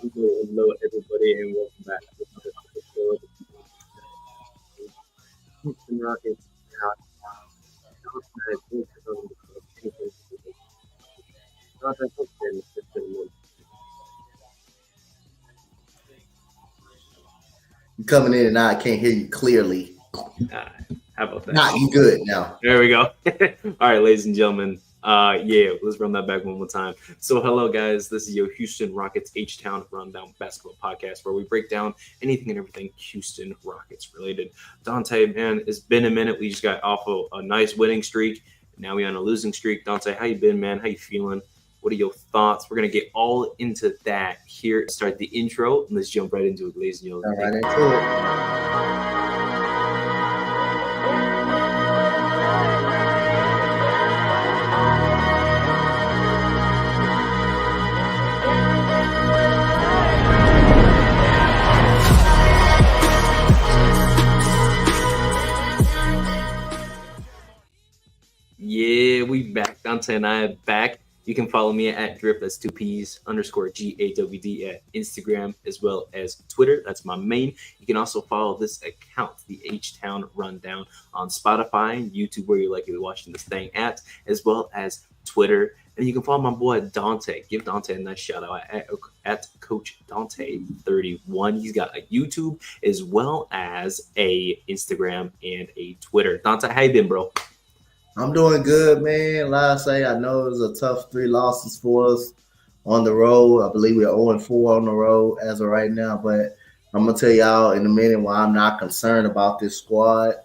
Hello, everybody, and welcome back to another episode of Houston Rockets. Not that good from the Pacers. Not that good for the You coming in and I can't hear you clearly. How about that? Not you good now. There we go. All right, ladies and gentlemen. Let's run that back one more time. So, hello, guys. This is your Houston Rockets H-Town Rundown basketball podcast where we break down anything and everything Houston Rockets related. Dante, man, it's been a minute. We just got off of a nice winning streak. Now we're on a losing streak. Dante, how you been, man? How you feeling? What are your thoughts? We're going to get all into that here. Start the intro, and let's jump right into it, ladies and gentlemen. All right, into it. Yeah, we back. Dante and I are back. You can follow me at drip, that's 2Ps _GAWD at Instagram as well as Twitter. That's my main. You can also follow this account, the H-Town Rundown, on Spotify and YouTube, where you're likely watching this thing at, as well as Twitter. And you can follow my boy Dante. Give Dante a nice shout out at Coach Pt.3. He's got a YouTube as well as a Instagram and a Twitter. Dante, how you been, bro? I'm doing good, man. Like I say, I know it was a tough 3 losses for us on the road. I believe we're 0-4 on the road as of right now, but I'm going to tell y'all in a minute why I'm not concerned about this squad.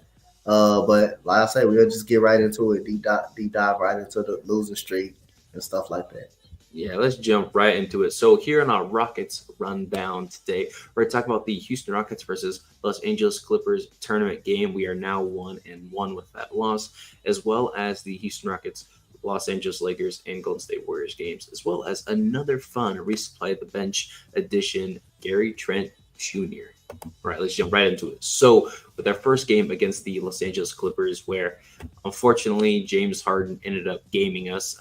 But like I say, we'll just get right into it, deep dive right into the losing streak and stuff like that. Yeah, let's jump right into it. So here on our Rockets rundown today, we're going to talk about the Houston Rockets versus Los Angeles Clippers tournament game. We are now 1-1 with that loss, as well as the Houston Rockets, Los Angeles Lakers, and Golden State Warriors games, as well as another fun resupply the bench edition, Gary Trent Jr. All right, let's jump right into it. So with our first game against the Los Angeles Clippers, where unfortunately James Harden ended up gaming us,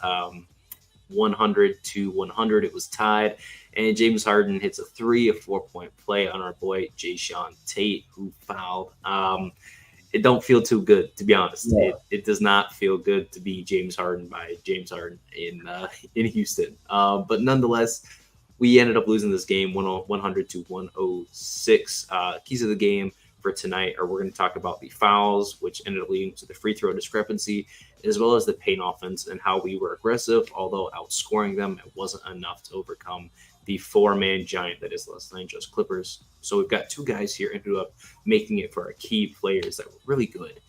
100-100. It was tied, and James Harden hits a 4-point play on our boy Jae'Sean Tate, who fouled. It don't feel too good, to be honest. Yeah. It does not feel good to be James Harden by James Harden in Houston. But nonetheless, we ended up losing this game 100-106. Keys of the game for tonight are we're going to talk about the fouls, which ended up leading to the free throw discrepancy, as well as the paint offense and how we were aggressive, although outscoring them, it wasn't enough to overcome the 4-man giant that is Los Angeles Clippers. So we've got 2 guys here ended up making it for our key players that were really good.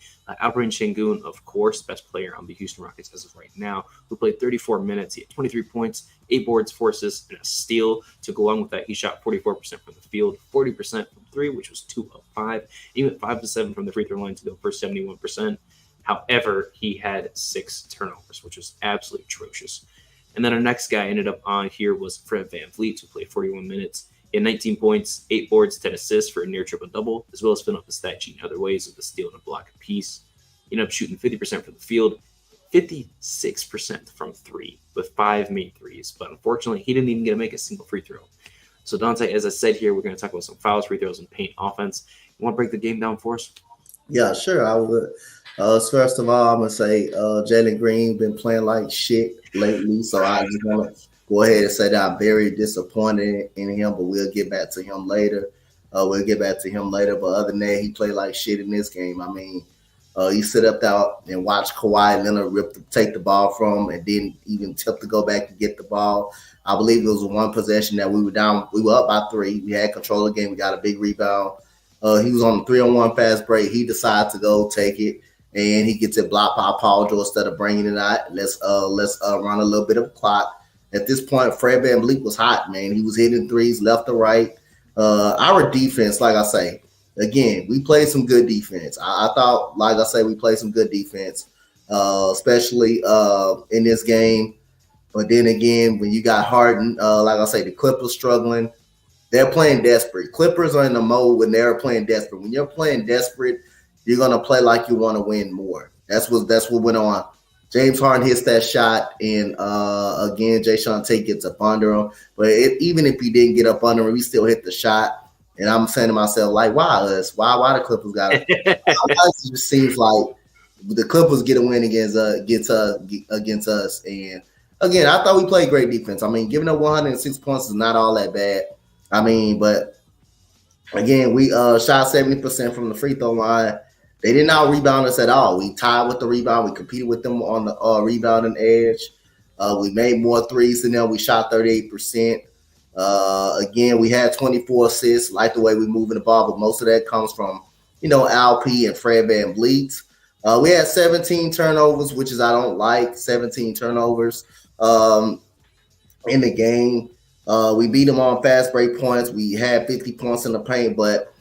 Alperen Sengun, of course, best player on the Houston Rockets as of right now, who played 34 minutes. He had 23 points, 8 boards, 4 assists, and a steal. To go along with that, he shot 44% from the field, 40% from 3, which was 2 of 5. He went 5 of 7 from the free throw line to go for 71%. However, he had 6 turnovers, which was absolutely atrocious. And then our next guy ended up on here was Fred VanVleet, who played 41 minutes. He had 19 points, 8 boards, 10 assists for a near triple-double, as well as filling up the stat sheet in other ways with a steal and a block apiece. He ended up shooting 50% from the field, 56% from 3, with 5 made threes. But unfortunately, he didn't even get to make a single free throw. So Dante, as I said here, we're going to talk about some fouls, free throws, and paint offense. You want to break the game down for us? Yeah, sure, I would. First of all, I'm going to say Jalen Green been playing like shit lately, so I just want to go ahead and say that I'm very disappointed in him, but we'll get back to him later. But other than that, he played like shit in this game. I mean, he sit up there and watched Kawhi Leonard take the ball from him and didn't even attempt to go back and get the ball. I believe it was one possession that we were down. We were up by 3. We had control of the game. We got a big rebound. He was on the 3-on-1 fast break. He decided to go take it, and he gets it blocked by Paul George instead of bringing it out. Let's run a little bit of a clock. At this point, Fred VanVleet was hot, man. He was hitting threes left to right. Our defense, like I say, again, we played some good defense. I thought, like I say, we played some good defense, especially in this game. But then again, when you got Harden, like I say, the Clippers struggling. They're playing desperate. Clippers are in the mode when they're playing desperate. When you're playing desperate, you're gonna play like you want to win more. That's what went on James Harden hits that shot, and again, Jay Sean Tate gets up under him. But even if he didn't get up under him, he still hit the shot. And I'm saying to myself, like, why us? Why the Clippers got it? It just seems like the Clippers get a win against us. And again, I thought we played great defense. I mean, giving up 106 points is not all that bad. I mean, but again, we shot 70% from the free throw line. They did not rebound us at all. We tied with the rebound. We competed with them on the rebounding edge. We made more threes than them. We shot 38%. Again, we had 24 assists. Like the way we moving the ball, but most of that comes from, Alp and Fred VanVleet. We had 17 turnovers, which is I don't like 17 turnovers in the game. We beat them on fast break points. We had 50 points in the paint, but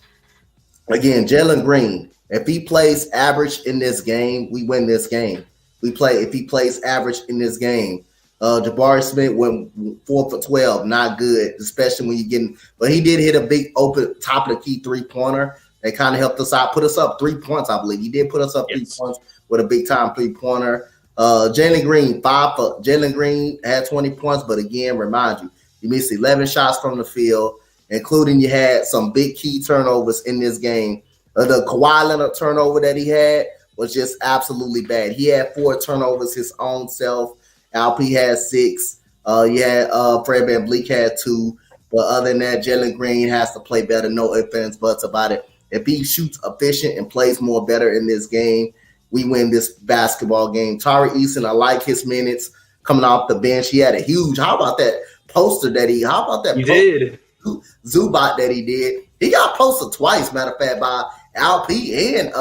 again, Jalen Green, if he plays average in this game, we win this game. If he plays average in this game. Jabari Smith went 4 for 12, not good, especially when you're getting. But he did hit a big open top of the key 3-pointer that kind of helped us out, put us up 3 points, I believe. He did put us up 3 points with a big time 3-pointer. Jalen Green had 20 points, but again, remind you, he missed 11 shots from the field, including you had some big key turnovers in this game. The Kawhi Leonard turnover that he had was just absolutely bad. He had 4 turnovers his own self. Alp had 6. You had Fred VanVleet had 2. But other than that, Jalen Green has to play better. No ifs, ands, buts about it. If he shoots efficient and plays more better in this game, we win this basketball game. Tari Eason, I like his minutes coming off the bench. He had a huge. How about that poster that he? How about that? He did. Zubat that he did. He got posted twice, matter of fact, by LP and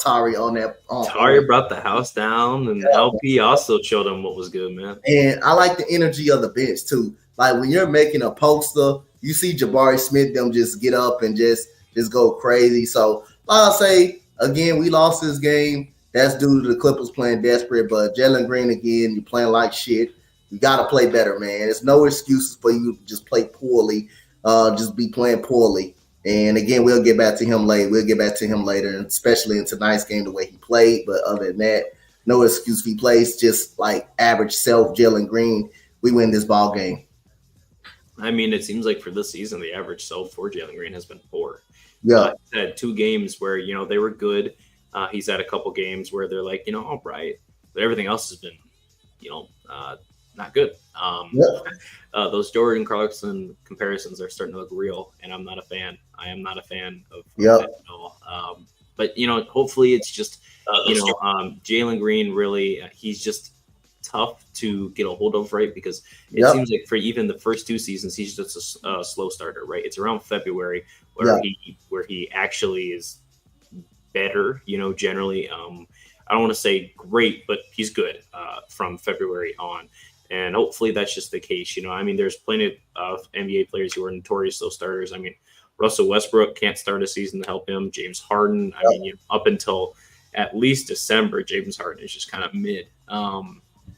Tari on that. Tari brought the house down, and LP also showed him what was good, man. And I like the energy of the bench too. Like when you're making a poster, you see Jabari Smith them just get up and just go crazy. So like I say, again, we lost this game. That's due to the Clippers playing desperate. But Jalen Green, again, you're playing like shit. You got to play better, man. There's no excuses for you to just play poorly. Just be playing poorly. And again, we'll get back to him later, and especially in tonight's game, the way he played. But other than that, no excuse. If he plays just like average self, Jalen Green, we win this ball game. I mean, it seems like for this season, the average self for Jalen Green has been 4. Yeah. He's had 2 games where, they were good. He's had a couple games where they're like, all right. But everything else has been, not good. Those Jordan Clarkson comparisons are starting to look real, and I'm not a fan. I am not a fan of that at all. But hopefully it's just Jalen Green really he's just tough to get a hold of, right? Because it seems like for even the first 2 seasons, he's just a slow starter, right? It's around February where he actually is better. Generally, I don't want to say great, but he's good from February on. And hopefully that's just the case. There's plenty of NBA players who are notorious slow starters. Russell Westbrook can't start a season to help him. James Harden, up until at least December, James Harden is just kind of mid.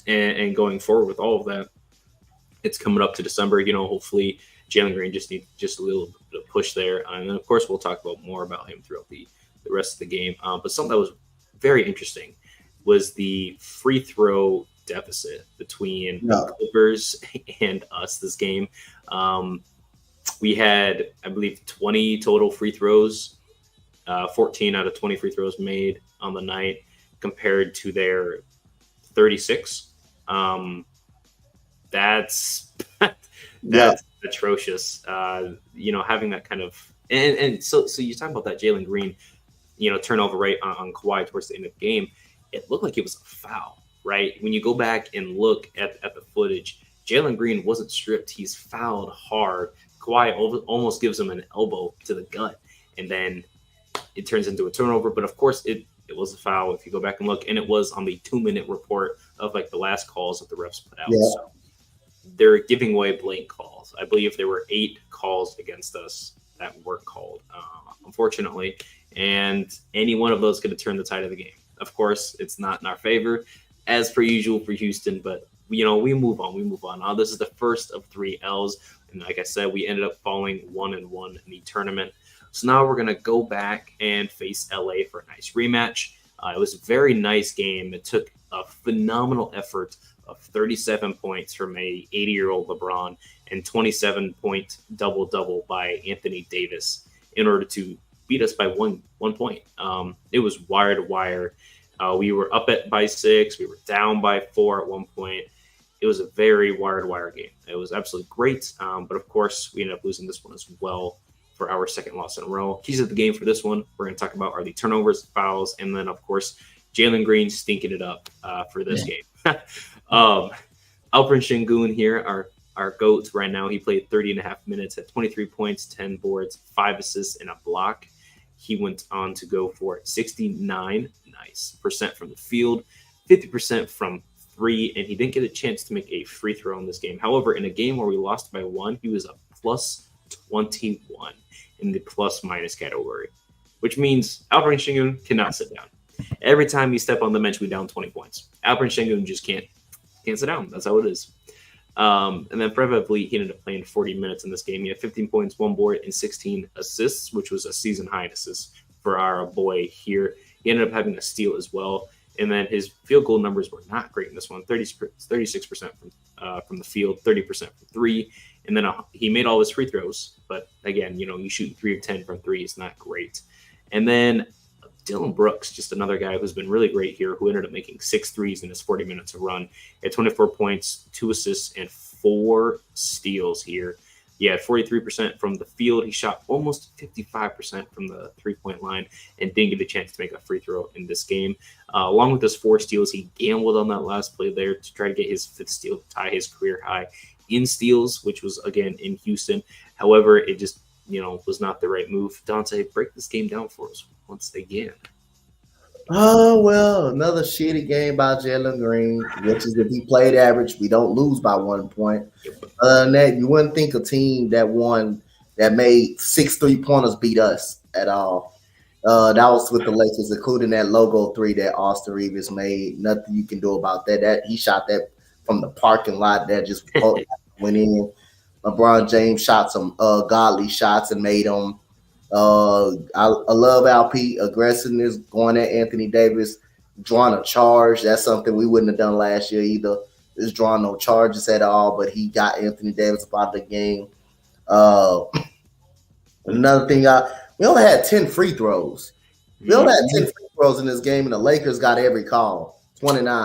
And going forward with all of that, it's coming up to December. Hopefully Jalen Green just needs just a little bit of push there. And then, of course, we'll talk about more about him throughout the rest of the game. But something that was very interesting was the free throw deficit between the Clippers and us this game. We had, I believe, 20 total free throws, 14 out of 20 free throws made on the night compared to their 36. That's atrocious. Having that kind of and so you're talking about that Jalen Green, turnover rate on Kawhi towards the end of the game. It looked like it was a foul. Right? When you go back and look at the footage, Jalen Green wasn't stripped. He's fouled hard. Kawhi almost gives him an elbow to the gut, and then it turns into a turnover. But, of course, it was a foul if you go back and look, and it was on the 2-minute report of, the last calls that the refs put out. Yeah. So they're giving away blatant calls. I believe there were 8 calls against us that weren't called, unfortunately, and any one of those could have turned the tide of the game. Of course, it's not in our favor, as per usual for Houston, but we move on. This is the first of 3 L's, and like I said, we ended up falling 1-1 in the tournament. So now we're gonna go back and face LA for a nice rematch. It was a very nice game. It took a phenomenal effort of 37 points from a 80-year-old LeBron and 27-point double-double by Anthony Davis in order to beat us by one point. It was wire to wire. We were up by 6. We were down by 4 at one point. It was a very wire to wire game. It was absolutely great. But of course, we ended up losing this one as well for our second loss in a row. Keys of the game for this one, we're going to talk about are the turnovers, fouls, and then, of course, Jalen Green stinking it up for this game. Alperen Şengün here, our GOAT right now. He played 30.5 minutes at 23 points, 10 boards, 5 assists, and a block. He went on to go for 69% from the field, 50% from 3, and he didn't get a chance to make a free throw in this game. However, in a game where we lost by 1, he was a plus 21 in the plus-minus category, which means Alperen Şengün cannot sit down. Every time you step on the bench, we down 20 points. Alperen Şengün just can't sit down. That's how it is. And then Fred VanVleet, he ended up playing 40 minutes in this game. He had 15 points, 1 board, and 16 assists, which was a season high in assists for our boy here. He ended up having a steal as well. And then his field goal numbers were not great in this one. 36% from the field, 30% from 3. And then he made all his free throws. But again, you shoot 3 of 10 from 3 is not great. And then Dillon Brooks, just another guy who's been really great here, who ended up making 6 threes in his 40 minutes of run. He had 24 points, 2 assists, and 4 steals here. He had 43% from the field. He shot almost 55% from the three-point line and didn't get a chance to make a free throw in this game. Along with his 4 steals, he gambled on that last play there to try to get his 5th steal to tie his career high in steals, which was, again, in Houston. However, it just, was not the right move. Dante, break this game down for us once again. Oh, well, another shitty game by Jalen Green, which is if he played average, we don't lose by 1 point. Other than that, you wouldn't think a team that made 6 3-pointers beat us at all. That was with the Lakers, including that logo 3 that Austin Reeves made. Nothing you can do about that. He shot that from the parking lot that just went in. LeBron James shot some godly shots and made them. I love LP aggressiveness, going at Anthony Davis, drawing a charge. That's something we wouldn't have done last year either. Just drawing no charges at all, but he got Anthony Davis out of the game. Another thing, we only had 10 free throws. We only had 10 free throws in this game, and the Lakers got every call, 29.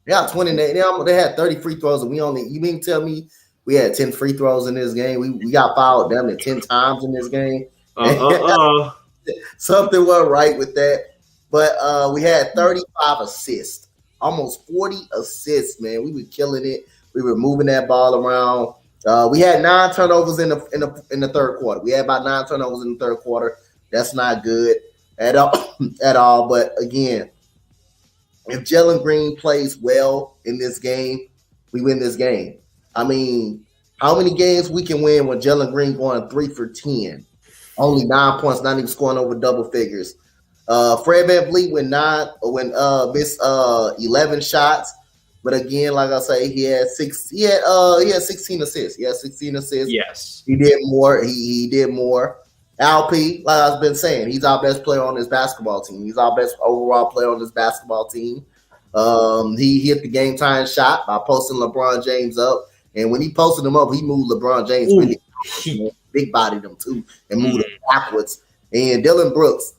They got 29. They had 30 free throws, and you mean tell me we had 10 free throws in this game? We got fouled damn near 10 times in this game. Something wasn't right with that. But we had 35 assists, almost 40 assists, man. We were killing it. We were moving that ball around. We had 9 turnovers in the third quarter. We had about 9 turnovers in the third quarter. That's not good at all. But again, if Jalen Green plays well in this game, we win this game. I mean, how many games we can win when Jalen Green going 3 for 10? Only 9 points, not even scoring over double figures. Fred VanVleet missed 11 shots. But again, like I say, he had 16 assists. He had 16 assists. Yes. He did more. He did more. LP, like I've been saying, he's our best player on this basketball team. He's our best overall player on this basketball team. He hit the game time shot by posting LeBron James up. And when he posted him up, he moved LeBron James really big bodied him too and moved him backwards. And Dillon Brooks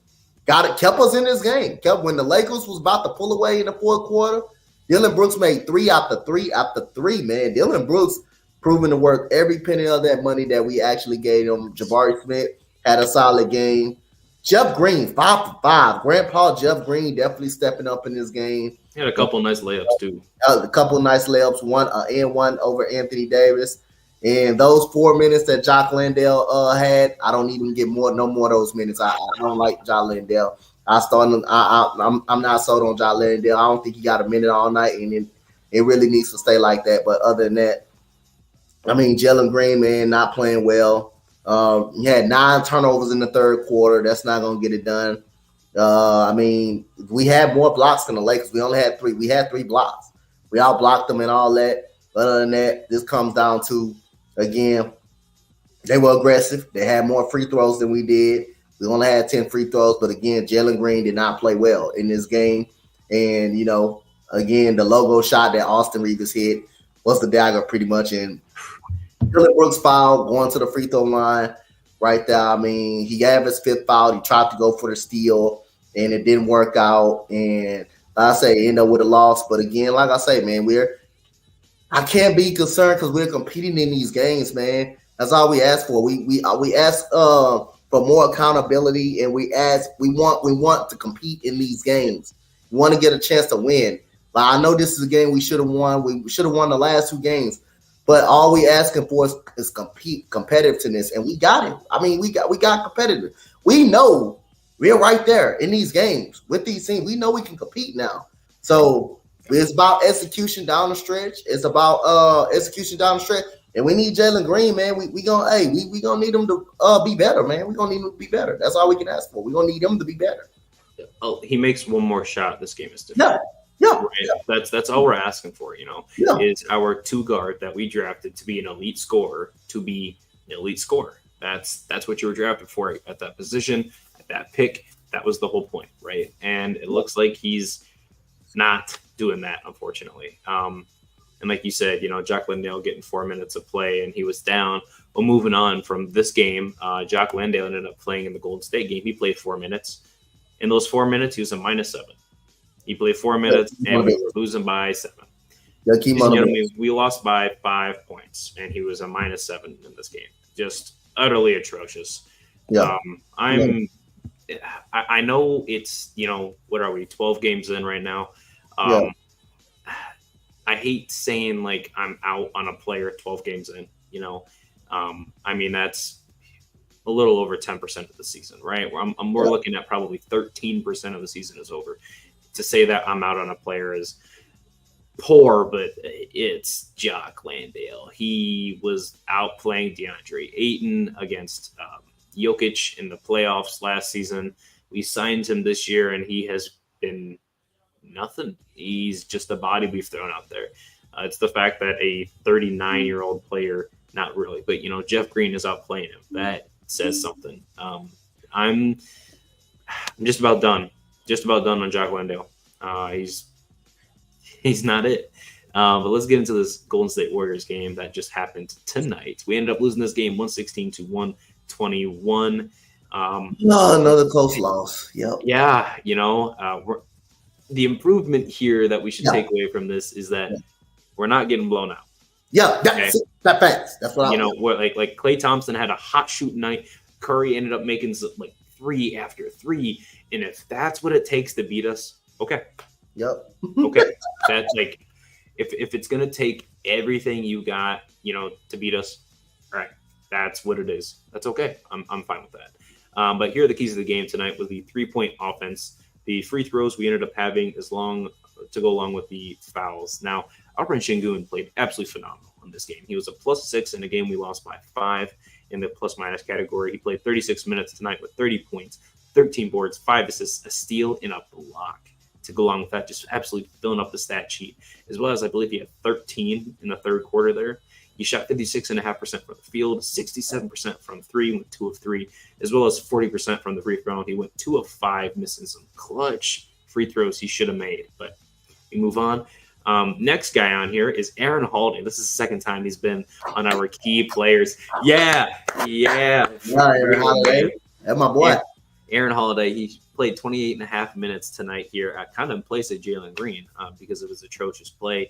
kept us in this game. When the Lakers was about to pull away in the fourth quarter, Dillon Brooks made 3 after 3 after 3, man. Dillon Brooks proving to worth every penny of that money that we actually gave him. Jabari Smith had a solid game. Jeff Green, 5 for 5. Grandpa Jeff Green definitely stepping up in this game. He had a couple nice layups too. A couple nice layups, one over Anthony Davis. And those 4 minutes that Jock Landale had, I don't even get no more of those minutes. I don't like Jock Landale. I'm not sold on Jock Landale. I don't think he got a minute all night, and it really needs to stay like that. But other than that, I mean, Jalen Green, man, not playing well. He had 9 turnovers in the third quarter. That's not going to get it done. I mean, we had more blocks than the Lakers. We only had 3. We had 3 blocks. We out-blocked them and all that. But other than that, this comes down to, again, they were aggressive. They had more free throws than we did. We only had 10 free throws, but again, Jalen Green did not play well in this game. And, again, the logo shot that Austin Reeves hit was the dagger pretty much. And Dylan Brooks foul going to the free throw line right there. I mean, he gave his fifth foul. He tried to go for the steal, and it didn't work out. And like I say, end up with a loss. But again, like I say, man, I can't be concerned because we're competing in these games, man. That's all we ask for. We ask for more accountability, and we want to compete in these games. We want to get a chance to win. Like, I know this is a game we should have won. We should have won the last 2 games, but all we asking for is competitiveness, and we got it. I mean, we got competitive. We know we're right there in these games with these teams. We know we can compete now. So it's about execution down the stretch. It's about execution down the stretch. And we need Jalen Green, man. We gonna need him to be better, man. We gonna need him to be better. That's all we can ask for. We gonna need him to be better. Oh, he makes one more shot. This game is different. Yeah. Right? That's all we're asking for. Is our 2 guard that we drafted to be an elite scorer to be an elite scorer. That's what you were drafted for at that position, at that pick. That was the whole point, right? And it looks like he's not doing that, unfortunately. And like you said, Jock Landale getting 4 minutes of play, and he was down. Well, moving on from this game, Jock Landale ended up playing in the Golden State game. He played 4 minutes. In those 4 minutes, he was a -7. He played 4 minutes, and we were losing by 7. We lost by 5 points, and he was a -7 in this game. Just utterly atrocious. Yeah. I know it's, what are we, 12 games in right now? I hate saying like I'm out on a player 12 games in, I mean, that's a little over 10% of the season, right? We're looking at probably 13% of the season is over. To say that I'm out on a player is poor, but it's Jock Landale. He was out playing DeAndre Ayton against Jokic in the playoffs last season. We signed him this year, and he has been nothing. He's just a body we've thrown out there. It's the fact that a 39-year-old player, not really, but Jeff Green is out playing him. That says something. I'm just about done. Just about done on Jock Landale. He's not it. But let's get into this Golden State Warriors game that just happened tonight. We ended up losing this game 116 to 121. Another close loss. Yep. Yeah, the improvement here that we should take away from this is that we're not getting blown out. Yeah, that's what where like Klay Thompson had a hot shooting night. Curry ended up making like 3 after 3, and if that's what it takes to beat us, okay. Yep. Okay, that's like if it's gonna take everything you got, to beat us, all right, that's what it is. That's okay. I'm fine with that. But here are the keys of the game tonight with the 3-point offense. The free throws we ended up having to go along with the fouls. Now, Alperen Sengun played absolutely phenomenal in this game. He was a +6 in a game we lost by 5 in the plus-minus category. He played 36 minutes tonight with 30 points, 13 boards, 5 assists, a steal, and a block. To go along with that, just absolutely filling up the stat sheet, as well as I believe he had 13 in the third quarter there. He shot 56.5% from the field, 67% from 3, went 2 of 3, as well as 40% from the free throw. He went 2 of 5, missing some clutch free throws he should have made. But we move on. Next guy on here is Aaron Holiday. This is the second time he's been on our key players. Yeah. Aaron Holiday. That's my boy. Aaron Holiday, he played 28.5 minutes tonight here, kind of in place of Jalen Green because of his atrocious play.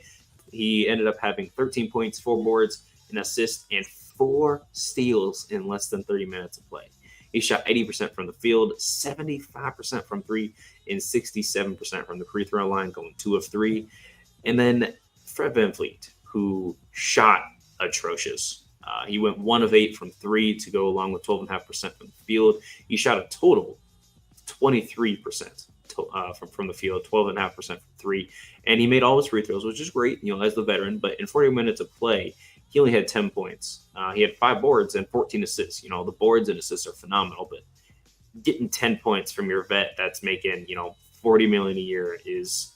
He ended up having 13 points, 4 boards, an assist, and 4 steals in less than 30 minutes of play. He shot 80% from the field, 75% from 3, and 67% from the free throw line, going 2 of 3. And then Fred VanVleet, who shot atrocious. He went 1 of 8 from 3 to go along with 12.5% from the field. He shot a total 23% from the field, 12.5% from 3. And he made all his free throws, which is great, as the veteran. But in 40 minutes of play, he only had 10 points. He had 5 boards and 14 assists. The boards and assists are phenomenal, but getting 10 points from your vet that's making, $40 million a year is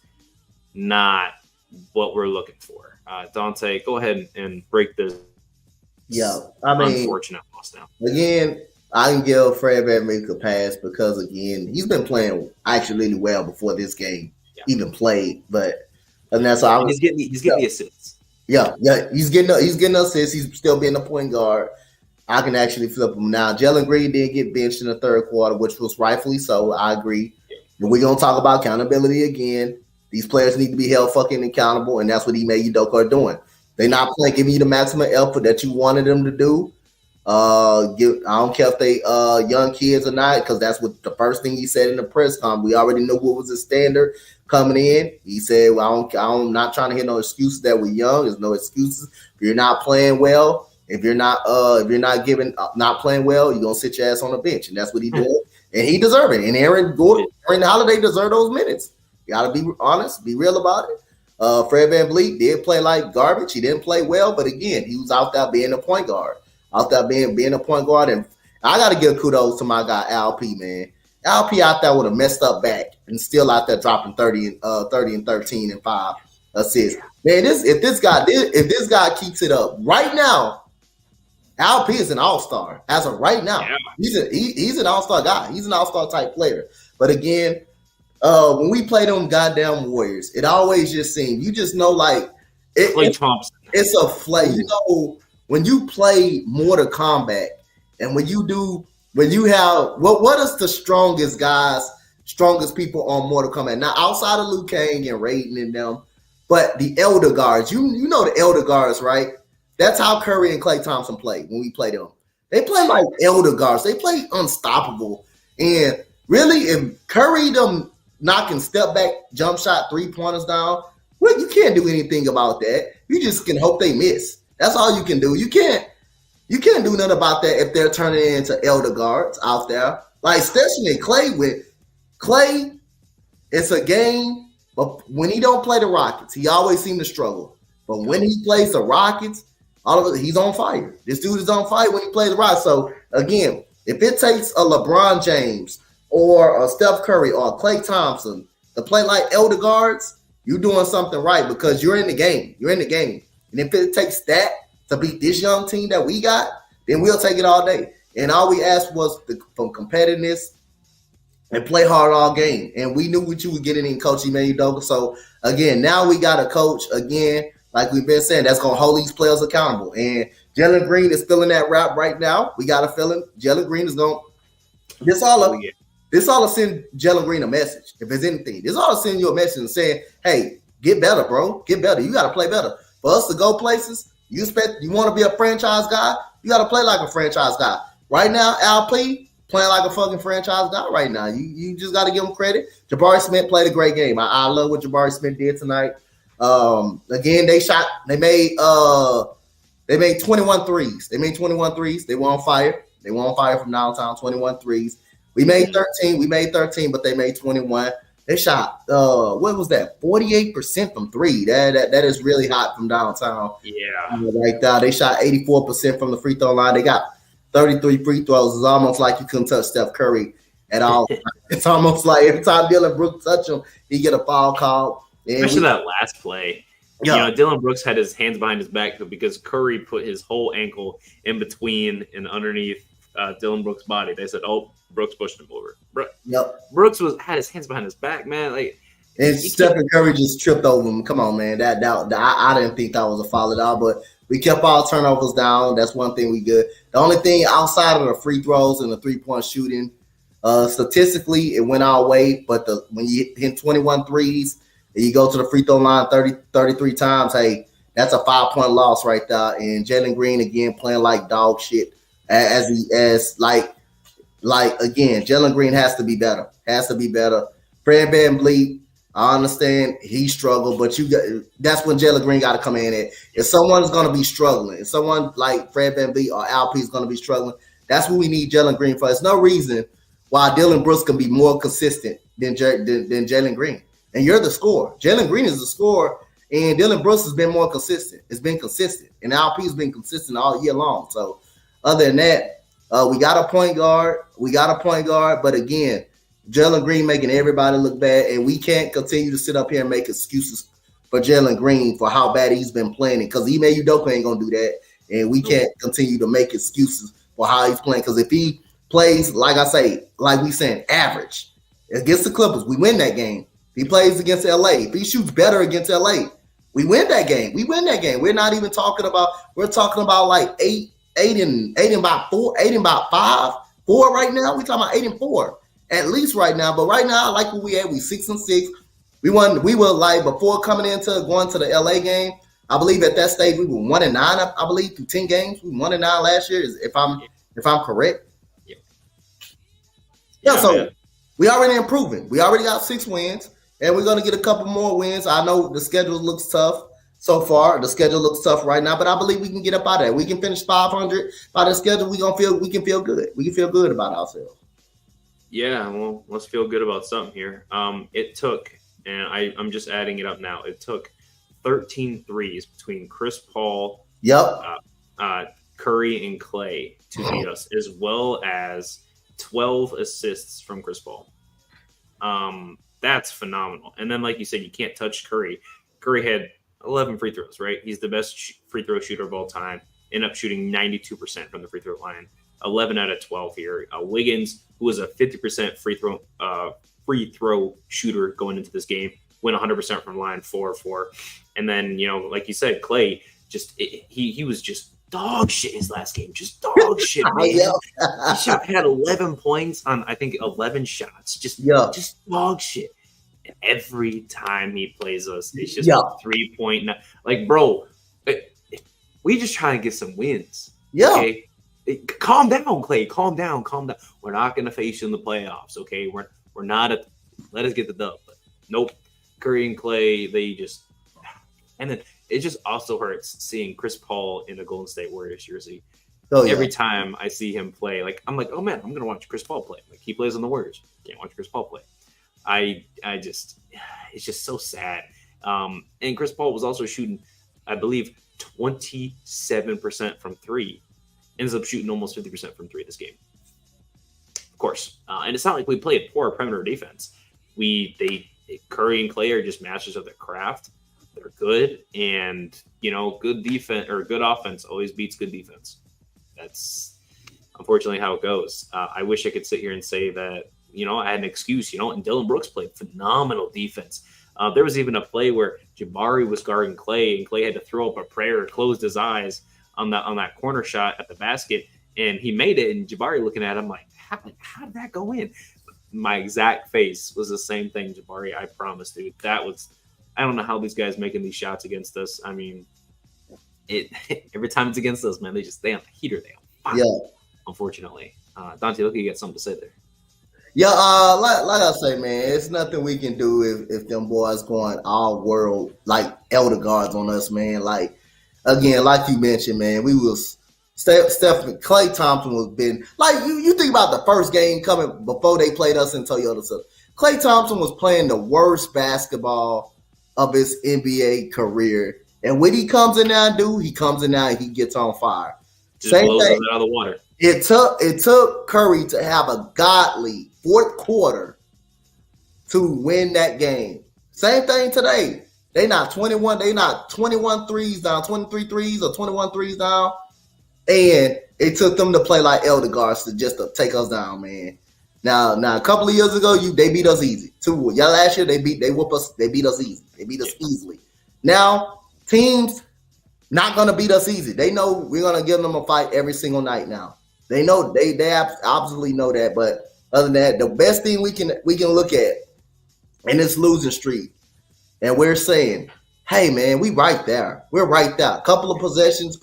not what we're looking for. Dante, go ahead and break this. Yeah, I mean, unfortunate loss down. Again, I can give Fred VanVleet a pass because again, he's been playing actually really well before this game even played. But and that's all. He's getting the assists. Yeah, he's getting assists. He's still being a point guard. I can actually flip him now. Jalen Green did get benched in the third quarter, which was rightfully so. I agree. And we're gonna talk about accountability again. These players need to be held fucking accountable, and that's what Ime Udoka are doing. They're not playing, giving you the maximum effort that you wanted them to do. I don't care if they young kids or not, because that's what the first thing he said in the press conference. We already knew what was the standard coming in. He said, "Well, I'm not trying to hear no excuses that we're young. There's no excuses. If you're not playing well, if you're not not playing well, you're gonna sit your ass on the bench," and that's what he did, and he deserved it. And Aaron Holiday deserved those minutes. You gotta be honest, be real about it. Fred VanVleet did play like garbage. He didn't play well, but again, he was out there being a point guard. Out there being a point guard, and I got to give kudos to my guy Al-P, man. Al-P out there with a messed up back and still out there dropping 30 and 13 and 5 assists. Man, if this guy keeps it up right now, Al-P is an all-star as of right now. Yeah. He's an all-star guy. He's an all-star type player. But again, when we play them goddamn Warriors, it always just seems you just know like it's a flame. You know. When you play Mortal Kombat and when you have what is the strongest people on Mortal Kombat? Now outside of Liu Kang and Raiden and them, but the Elder Guards, you know the Elder Guards, right? That's how Curry and Klay Thompson play when we play them. They play like Elder Guards. They play unstoppable. And really, if Curry them knocking step back, jump shot, 3-pointers down, well, you can't do anything about that. You just can hope they miss. That's all you can do. You can't do nothing about that if they're turning into Elder Guards out there. Like especially Klay, it's a game, but when he don't play the Rockets, he always seems to struggle. But when he plays the Rockets, he's on fire. This dude is on fire when he plays the Rockets. So again, if it takes a LeBron James or a Steph Curry or a Klay Thompson to play like Elder Guards, you're doing something right because you're in the game. You're in the game. And if it takes that to beat this young team that we got, then we'll take it all day. And all we asked was from competitiveness and play hard all game. And we knew what you were getting in Coach Ime Udoka. So, again, now we got a coach, again, like we've been saying, that's going to hold these players accountable. And Jalen Green is filling that rap right now. We got a feeling Jalen Green is going to – this all to send Jalen Green a message, if there's anything. This all to send you a message and saying, hey, get better, bro. Get better. You got to play better. For us to go places, you want to be a franchise guy, you got to play like a franchise guy. Right now, Al-P playing like a fucking franchise guy right now. You just got to give him credit. Jabari Smith played a great game. I love what Jabari Smith did tonight. Again, they made 21 threes. They made 21 threes. They were on fire. They were on fire from downtown, 21 threes. We made 13, but they made 21. They shot what was that? 48% from three. That is really hot from downtown. Yeah. Right there. They shot 84% from the free throw line. They got 33 free throws. It's almost like you couldn't touch Steph Curry at all. It's almost like every time Dylan Brooks touch him, he get a foul call. Especially that last play. Yeah. You know, Dylan Brooks had his hands behind his back because Curry put his whole ankle in between and underneath Dylan Brooks' body. They said, "Oh, Brooks pushed him over." Brooks had his hands behind his back, man. And Stephen Curry just tripped over him. Come on, man. That I didn't think that was a foul at all, but we kept all turnovers down. That's one thing we good. The only thing outside of the free throws and the 3-point shooting, statistically, it went our way. But when you hit 21 threes and you go to the free throw line 33 times, hey, that's a 5-point loss right there. And Jalen Green again playing like dog shit. Again, Jalen Green has to be better. Fred VanVleet, I understand he struggled, but that's when Jalen Green got to come in at. If someone's going to be struggling, if someone like Fred VanVleet or Al-P is going to be struggling, that's what we need Jalen Green for. There's no reason why Dylan Brooks can be more consistent than Jalen Green. And you're the scorer. Jalen Green is the scorer, and Dylan Brooks has been more consistent. It's been consistent, and Al-P has been consistent all year long. So other than that, we got a point guard. But again, Jalen Green making everybody look bad, and we can't continue to sit up here and make excuses for Jalen Green for how bad he's been playing. Because Ime Udoka ain't gonna do that, and we can't continue to make excuses for how he's playing. Because if he plays, like I say, like we saying, average against the Clippers, we win that game. If he plays against LA, if he shoots better against LA, we win that game. We win that game. We're not even talking about. We're talking about like eight and about 4, 8 and about 5, 4 right now. We're talking about 8 and 4 at least right now. But right now, I like what we had. We 6 and 6. We won. We were like before coming into going to the LA game. I believe at that stage we were 1 and 9. I believe through 10 games. We 1 and 9 last year. If I'm correct. Yeah. So man, we already improving. We already got 6 wins. And we're going to get a couple more wins. I know the schedule looks tough so far. The schedule looks tough right now, but I believe we can get up out of that. We can finish 500 by the schedule. We can feel good. We can feel good about ourselves. Yeah, well, let's feel good about something here. It took, and I'm just adding it up now. It took 13 threes between Chris Paul, Curry, and Clay to beat us, as well as 12 assists from Chris Paul. That's phenomenal. And then, like you said, you can't touch Curry. Curry had 11 free throws, right? He's the best free throw shooter of all time. Ended up shooting 92% from the free throw line. 11 out of 12 here. Wiggins, who was a 50% free throw shooter going into this game, went 100% from line, 4-4. And then, like you said, Clay, he was just dog shit his last game. Just dog shit, man. He had 11 points on, I think, 11 shots. Just dog shit. And every time he plays us, it's just a 3-point. Like, bro, we just trying to get some wins. Yeah. Okay? Calm down, Clay. Calm down. We're not going to face you in the playoffs, okay? We're not let us get the dub. But nope. Curry and Clay, they just – and then it just also hurts seeing Chris Paul in a Golden State Warriors jersey. Every time I see him play, I'm like, oh, man, I'm going to watch Chris Paul play. Like, he plays on the Warriors. Can't watch Chris Paul play. It's just so sad. And Chris Paul was also shooting, I believe, 27% from 3. Ends up shooting almost 50% from 3 this game. Of course. And it's not like we played poor perimeter defense. Curry and Clay are just masters of their craft. They're good. And, good defense or good offense always beats good defense. That's unfortunately how it goes. I wish I could sit here and say that, I had an excuse, and Dylan Brooks played phenomenal defense. There was even a play where Jabari was guarding Clay, and Clay had to throw up a prayer, closed his eyes on that corner shot at the basket, and he made it. And Jabari looking at him like, how did that go in? My exact face was the same thing, Jabari. I promise, dude. That was, I don't know how these guys making these shots against us. I mean, every time it's against us, man, they just stay on the heater. They on fire. Yeah. Unfortunately, Dante, look, you got something to say there. Yeah, like I say, man, it's nothing we can do if them boys going all world like elder guards on us, man. Like, again, like you mentioned, man, we was Stephen Klay Thompson was been like you think about the first game coming before they played us in Toyota. So Klay Thompson was playing the worst basketball of his NBA career, and what he comes in there and do, he comes in there and he gets on fire. Just same blows thing. It out of the water. It took Curry to have a godly fourth quarter to win that game. Same thing today. They not 21 threes down, 23 threes or 21 threes down. And it took them to play like elder guards to take us down, man. Now a couple of years ago, they beat us easy. Last year they beat us easy. They beat us easily. Now teams not gonna beat us easy. They know we're gonna give them a fight every single night now. They know they absolutely know that. But other than that, the best thing we can look at in this losing streak, and we're saying, hey man, we right there. We're right there. A couple of possessions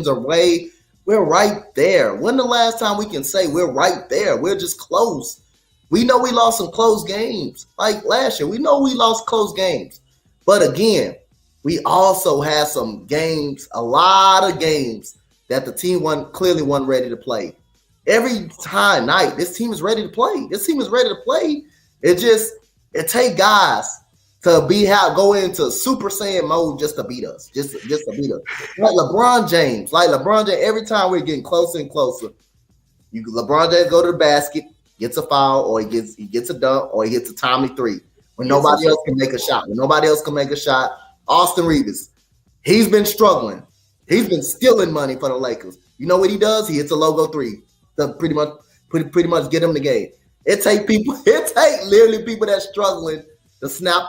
away. We're right there. When the last time we can say we're right there? We're just close. We know we lost some close games. Like last year, we know we lost close games. But again, we also had some games, a lot of games that the team clearly wasn't ready to play. Every night, this team is ready to play. It take guys to go into Super Saiyan mode just to beat us. Just to beat us. Like LeBron James, every time we're getting closer and closer, LeBron James go to the basket, gets a foul, or he gets a dunk, or he hits a timely 3. When nobody else can make a shot. Austin Reeves, he's been struggling. He's been stealing money for the Lakers. You know what he does? He hits a logo 3. Pretty much pretty much get them the game. It take literally people that's struggling to snap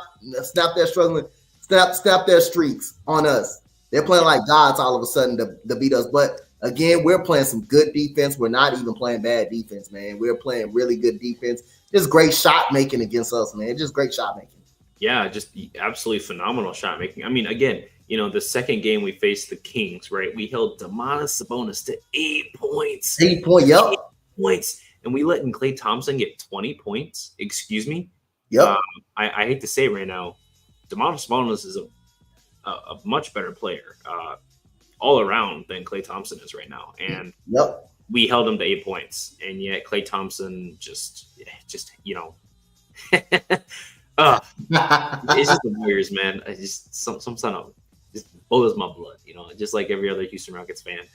their streaks on us. They're playing like gods all of a sudden to beat us. But again, we're playing some good defense. We're not even playing bad defense, man. We're playing really good defense. Just great shot making against us, man. Just great shot making. Yeah, just absolutely phenomenal shot making. I mean, again, the second game we faced the Kings, right? We held Domantas Sabonis to 8 points. 8 points, yep. 8 points. And we let Klay Thompson get 20 points. Excuse me? Yep. I hate to say it right now, Domantas Sabonis is a much better player all around than Klay Thompson is right now. And we held him to 8 points. And yet Klay Thompson just it's just the Warriors, man. I just some son of just boils my blood, just like every other Houston Rockets fan.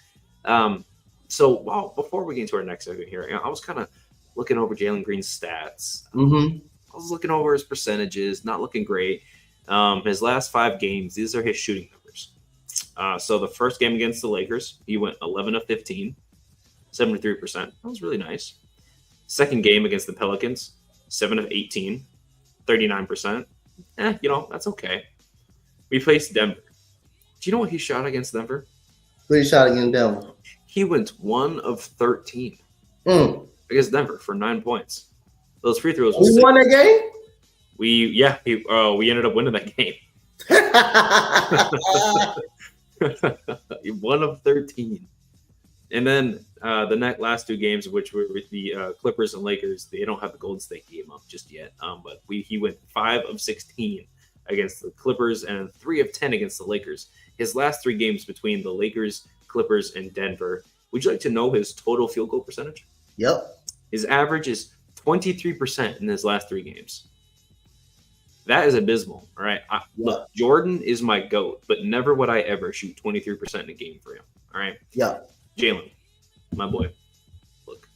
So before we get into our next segment here, I was kind of looking over Jalen Green's stats. Mm-hmm. I was looking over his percentages, not looking great. His last 5 games, these are his shooting numbers. So the first game against the Lakers, he went 11 of 15, 73%. That was really nice. Second game against the Pelicans, 7 of 18, 39%. That's okay. We faced Denver. Do you know what he shot against Denver? What he shot against Denver? He went 1 of 13 against Denver for 9 points. Those free throws. We won that game? We ended up winning that game. 1 of 13. And then the last 2 games, which were with the Clippers and Lakers, they don't have the Golden State game up just yet. But he went 5 of 16 against the Clippers and 3 of 10 against the Lakers. His last 3 games between the Lakers, Clippers, and Denver. Would you like to know his total field goal percentage? Yep. His average is 23% in his last 3 games. That is abysmal. All right. Look, Jordan is my GOAT, but never would I ever shoot 23% in a game for him. All right. Yeah. Jalen, my boy. Look,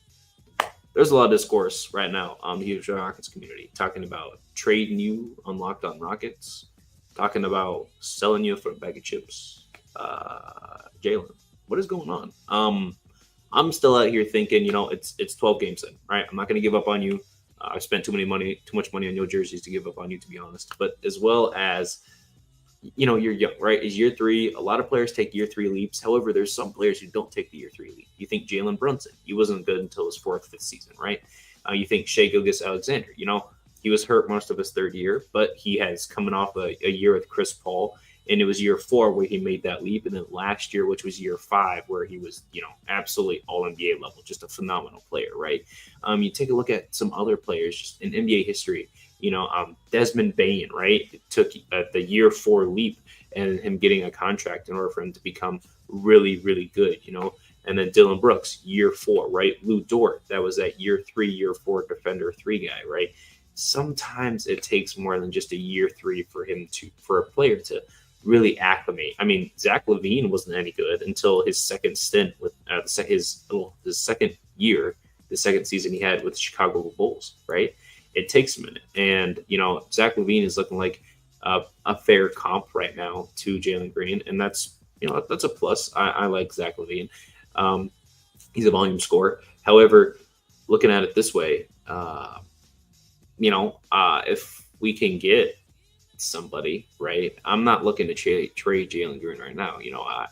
there's a lot of discourse right now on the Houston Rockets community talking about trading you on Locked On Rockets, talking about selling you for a bag of chips. Jalen, what is going on? I'm still out here thinking, it's 12 games in, right? I'm not going to give up on you. I've spent too much money on your jerseys to give up on you, to be honest. But as well as, you're young, right? Is year 3. A lot of players take year 3 leaps. However, there's some players who don't take the year 3 leap. You think Jalen Brunson, he wasn't good until his 4th, 5th season, right? You think Shai Gilgeous-Alexander, he was hurt most of his 3rd year, but he has coming off a year with Chris Paul. And it was year 4 where he made that leap. And then last year, which was year 5, where he was, absolutely all NBA level, just a phenomenal player, right? You take a look at some other players just in NBA history, Desmond Bane, right? It took the year 4 leap and him getting a contract in order for him to become really, really good, And then Dylan Brooks, year 4, right? Lou Dort, that was that year 3, year 4 defender 3 guy, right? Sometimes it takes more than just a year 3 for a player to really acclimate. I mean, Zach LaVine wasn't any good until his second stint with his second year, the second season he had with the Chicago Bulls, right? It takes a minute. And, Zach LaVine is looking like a fair comp right now to Jalen Green. And that's a plus. I like Zach LaVine. He's a volume scorer. However, looking at it this way, if we can get somebody, right? I'm not looking to trade Jalen Green right now.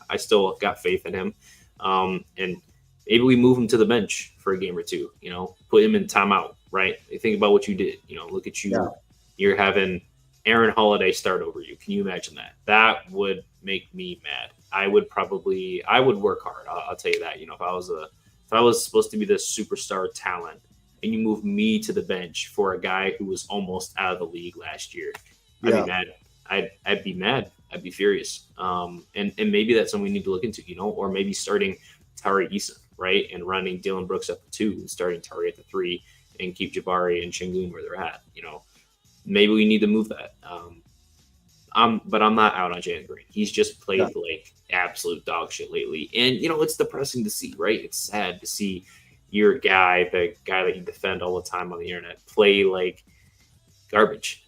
I still got faith in him. And maybe we move him to the bench for a game or 2, put him in timeout, right? Think about what you did. Look at you. Yeah. You're having Aaron Holiday start over you. Can you imagine that? That would make me mad. I would work hard. I'll tell you that. If I was supposed to be this superstar talent and you move me to the bench for a guy who was almost out of the league last year, I'd be mad. I'd be mad. I'd be furious. And maybe that's something we need to look into, or maybe starting Tari Eason, right? And running Dylan Brooks at the 2 and starting Tari at the 3 and keep Jabari and Şengün where they're at. Maybe we need to move that. But I'm not out on Jalen Green. He's just played like absolute dog shit lately. And, it's depressing to see, right? It's sad to see your guy, the guy that you defend all the time on the internet, play like garbage.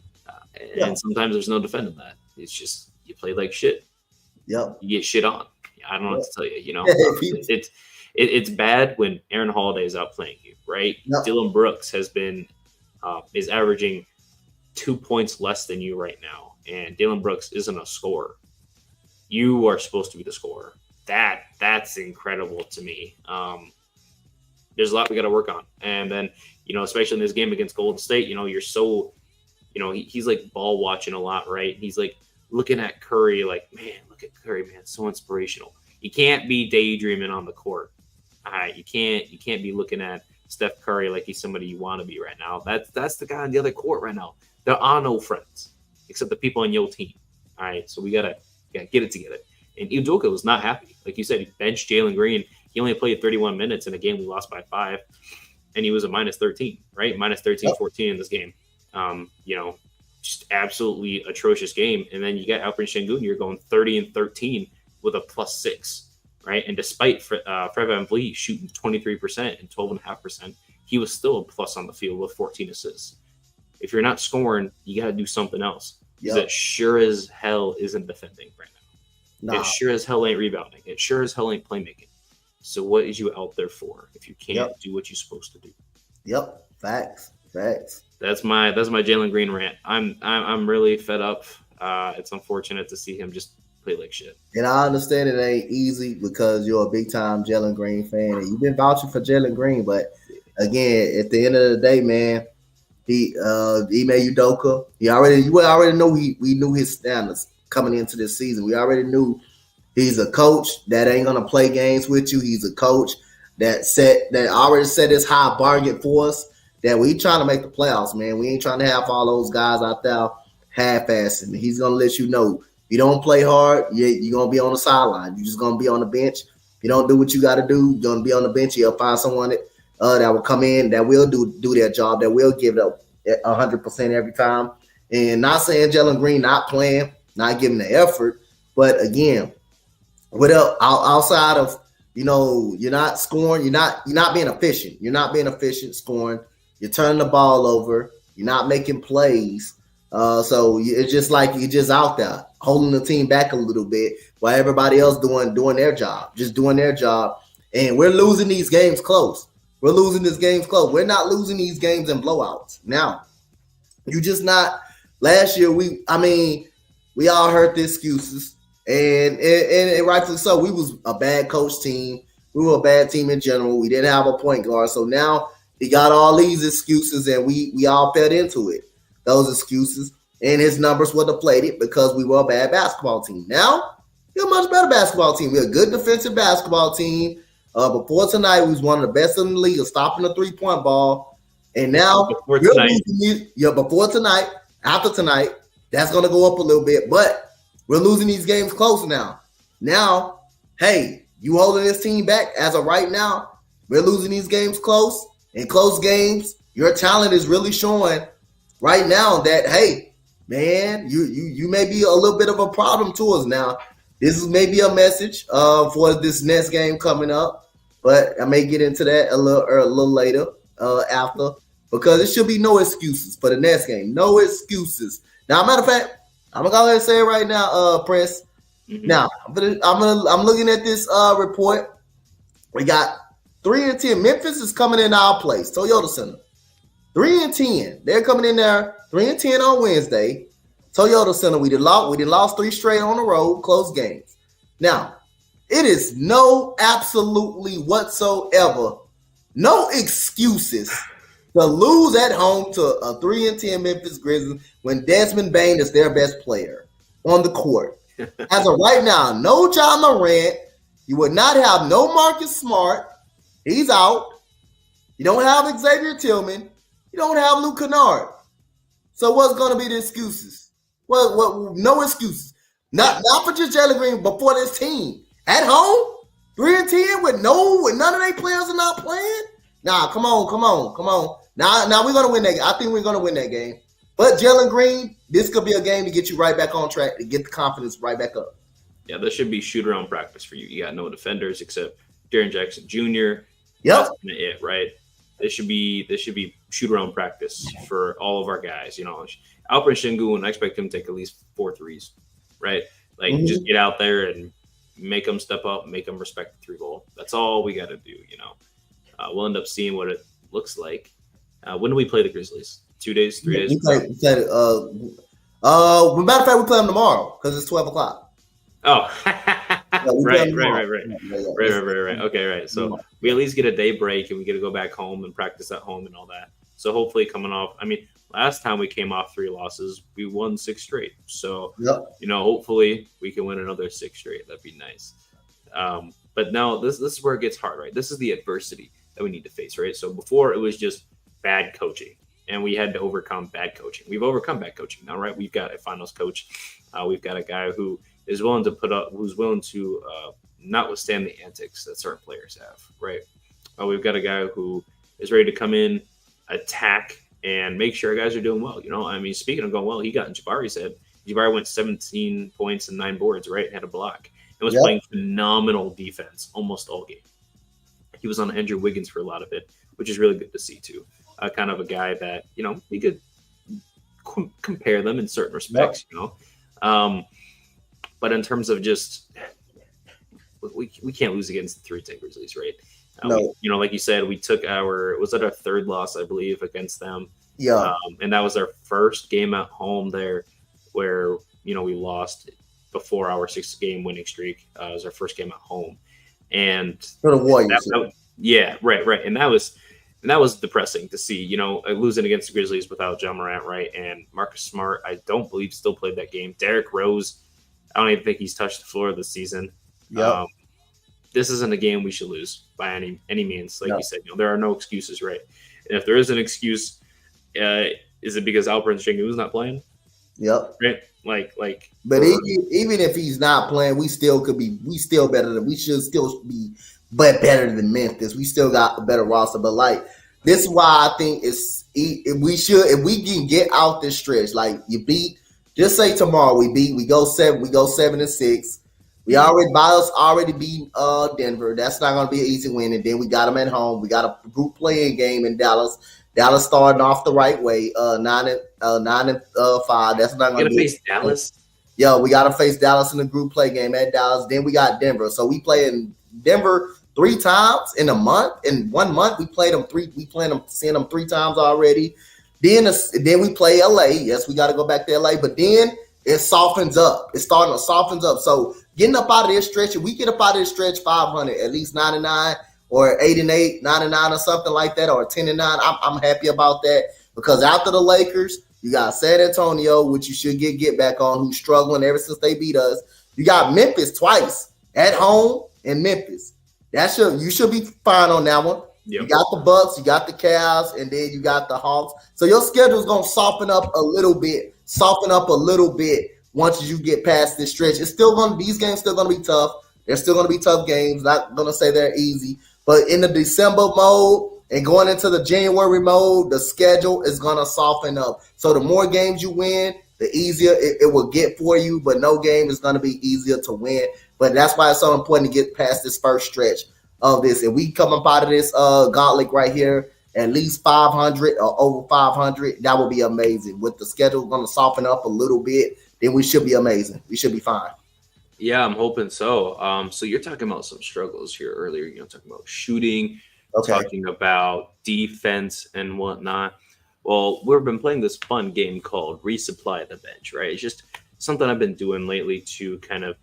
And sometimes there's no defending that. It's just you play like shit. Yep. You get shit on. I don't know what to tell you. it's bad when Aaron Holiday is outplaying you, right? Yep. Dylan Brooks has been is averaging 2 points less than you right now, and Dylan Brooks isn't a scorer. You are supposed to be the scorer. That's incredible to me. There's a lot we got to work on, and then especially in this game against Golden State, you're so, he's like ball watching a lot, right? He's like looking at Curry, like, man, look at Curry, man, so inspirational. You can't be daydreaming on the court. All right, you can't be looking at Steph Curry like he's somebody you want to be right now. That's the guy on the other court right now. There are no friends except the people on your team. All right, so we gotta get it together. And Udoka was not happy. Like you said, he benched Jalen Green. He only played 31 minutes in a game we lost by 5, and he was a minus 13, right? Minus 13, 14 in this game. Just absolutely atrocious game. And then you got Alperen Sengun, you're going 30 and 13 with a +6, right? And despite Fred VanVleet shooting 23% and 12.5%, he was still a plus on the field with 14 assists. If you're not scoring, you got to do something else. Because it sure as hell isn't defending right now. It sure as hell ain't rebounding. It sure as hell ain't playmaking. So what is you out there for if you can't do what you're supposed to do? Yep. Facts. That's my Jalen Green rant. I'm really fed up. It's unfortunate to see him just play like shit. And I understand it ain't easy because you're a big time Jalen Green fan and you've been vouching for Jalen Green. But again, at the end of the day, man, he Ime Udoka, we already know we knew his standards coming into this season. We already knew he's a coach that ain't gonna play games with you. He's a coach that already set his high bargain for us. That we trying to make the playoffs, man. We ain't trying to have all those guys out there half-assing. He's gonna let you know you don't play hard, you're gonna be on the sideline. You're just gonna be on the bench. You don't do what you got to do. You're gonna be on the bench. You'll find someone that will come in that will do their job. That will give it up 100% every time. And not saying Jalen Green not playing, not giving the effort, but again, outside of you're not scoring, you're not being efficient. You're not being efficient scoring. You're turning the ball over. You're not making plays. So it's just like you're just out there holding the team back a little bit while everybody else doing their job, just doing their job. And we're losing these games close. We're losing these games close. We're not losing these games in blowouts. Now, you just not. Last year, we all heard the excuses, and rightfully so. We was a bad coach team. We were a bad team in general. We didn't have a point guard. So now he got all these excuses, and we all fed into it. Those excuses, and his numbers were deflated because we were a bad basketball team. Now, we're a much better basketball team. We're a good defensive basketball team. Before tonight, we was one of the best in the league of stopping the three-point ball. And now, before tonight, after tonight, that's going to go up a little bit. But we're losing these games close now. Now, hey, you holding this team back as of right now. We're losing these games close. In close games, your talent is really showing right now that, hey, man, you may be a little bit of a problem to us now. This is maybe a message for this next game coming up, but I may get into that a little later after, because it should be no excuses for the next game. No excuses. Now, matter of fact, I'm gonna go ahead and say it right now, Press. Mm-hmm. Now, I'm looking at this report. We got 3-10. Memphis is coming in our place, Toyota Center. 3-10. They're coming in there 3-10 on Wednesday. Toyota Center. We did lost 3 straight on the road, close games. Now, it is absolutely whatsoever, no excuses to lose at home to a 3-10 Memphis Grizzlies when Desmond Bane is their best player on the court. As of right now, no John Morant. You would not have no Marcus Smart. He's out. You don't have Xavier Tillman. You don't have Luke Kennard. So what's going to be the excuses? Well, no excuses. Not for just Jalen Green, but for this team. At home, 3-10 with none of their players are not playing? Nah, come on. Now we're going to win that game. I think we're going to win that game. But Jalen Green, this could be a game to get you right back on track, to get the confidence right back up. Yeah, there should be shoot-around practice for you. You got no defenders except Jaren Jackson Jr. Yep. That's kind of it, right? This should be shoot-around practice for all of our guys. Alperen Sengun, I expect him to take at least 4 threes, right? Like, just get out there and make them step up, make them respect the 3 goal. That's all we got to do. We'll end up seeing what it looks like. When do we play the Grizzlies? 2 days, 3 days? We played, matter of fact, we play them tomorrow because it's 12 o'clock. Oh, right. Okay, right. So we at least get a day break and we get to go back home and practice at home and all that. So hopefully coming off, last time we came off 3 losses, we won 6 straight. So, hopefully we can win another 6 straight. That'd be nice. But now this is where it gets hard, right? This is the adversity that we need to face, right? So before it was just bad coaching and we had to overcome bad coaching. We've overcome bad coaching now, right? We've got a finals coach. We've got a guy who is willing to who's willing to not withstand the antics that certain players have, right? We've got a guy who is ready to come in, attack, and make sure guys are doing well. Speaking of going well, he got in Jabari's head. Jabari went 17 points and 9 boards, right? And had a block. And was playing phenomenal defense almost all game. He was on Andrew Wiggins for a lot of it, which is really good to see too. Kind of a guy that, we could compare them in certain respects, but in terms of just, we can't lose against the 3-10 Grizzlies, right? No. Like you said, we took our 3rd loss, I believe, against them. Yeah. And that was our first game at home there where, we lost before our 6-game winning streak. It was our first game at home. And for the Warriors. Right. And that was depressing to see, losing against the Grizzlies without John Morant, right? And Marcus Smart, I don't believe still played that game. Derrick Rose, I don't even think he's touched the floor this season. Yep. This isn't a game we should lose by any means. Like you said, there are no excuses, right? And if there is an excuse, is it because Alperen Sengun's not playing? Yep. Right. But even if he's not playing, we still better than we should still be, but better than Memphis. We still got a better roster. But this is why I think if we can get out this stretch, just say tomorrow we go 7-6. We already beat Denver. That's not going to be an easy win. And then we got them at home. We got a group playing game in Dallas. Dallas starting off the right way. 9-5. That's not going to face Dallas. Yeah, we got to face Dallas in the group play game at Dallas. Then we got Denver. So we play in Denver 3 times in a month. In 1 month, we played them 3. We seeing them 3 times already. Then we play LA. Yes, we got to go back to LA. But then it softens up. It's starting to soften up. So getting up out of this stretch, if we get up out of this stretch 500, at least 9-9 or 8-8, 9-9 or something like that, or 10-9, I'm happy about that because after the Lakers, you got San Antonio, which you should get back on, who's struggling ever since they beat us. You got Memphis twice at home in Memphis. You should be fine on that one. Yep. You got the Bucks, you got the Cavs, and then you got the Hawks. So your schedule is going to soften up a little bit once you get past this stretch. These games still going to be tough. They're still going to be tough games. Not going to say they're easy. But in the December mode and going into the January mode, the schedule is going to soften up. So the more games you win, the easier it will get for you. But no game is going to be easier to win. But that's why it's so important to get past this first stretch of this. If we come up out of this gauntlet right here, at least 500 or over 500, that would be amazing. With the schedule going to soften up a little bit, then we should be amazing. We should be fine. Yeah, I'm hoping so. So you're talking about some struggles here earlier. Talking about shooting, talking about defense and whatnot. Well, we've been playing this fun game called Resupply the Bench, right? It's just something I've been doing lately to kind of